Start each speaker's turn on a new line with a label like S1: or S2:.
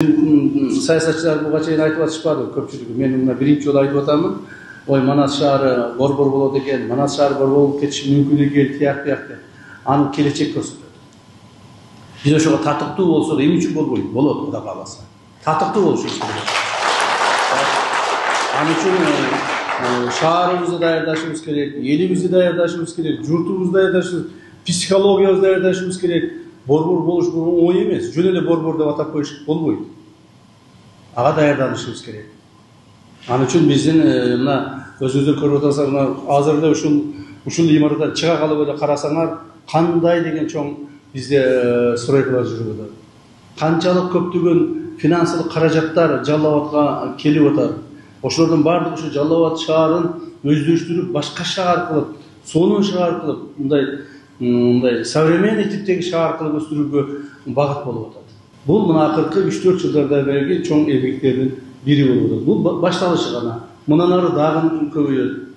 S1: Саясатчылар буга чейин айтып атышпады көпчүлүгү. Мен мына биринчи жолу айтып атамын. Ой, Манас шаары борбор болот экен, Манас шаары борбор болуп кетиши мүмкүн экен, тияк деп. Аны келечек көрсөтөт. Биз ошого татыктуу болсок, эмне үчүн болбойт? Болот, Кудай кааласа. Татыктуу болушубуз керек. Аны үчүн шаарыбызды даярдашыбыз керек, элибизди даярдашыбыз керек, журтубузду даярдашыбыз, психологиябызды даярдашыбыз керек. Борбор болуш оңой эмес. Жөн эле борбор деп атап коюш болбойт. Ага даярданышыбыз керек. Аны үчүн биздин мына өзүңүздөр көрүп атасыңар, азыр эле ушул имараттан чыга калып эле карасаңар, кандай деген чоң бизде стройкалар жүрүп атат. Канчалык көптөгөн финансылык каражаттар Жалал Абадка келип атат. Ошолордун баардыгы ушу Жалал Абад шаарын өздөштүрүп, башка шаар кылып, сонун шаар кылып, мындай современный типтеги шаар кылып өстүрүүгө багыт болуп атат. Бул мына акыркы 3-4 жылдардан берги чоң эмгектердин бири болуп атат. Бул башталышы гана. Мындан ары дагы көбөйөт.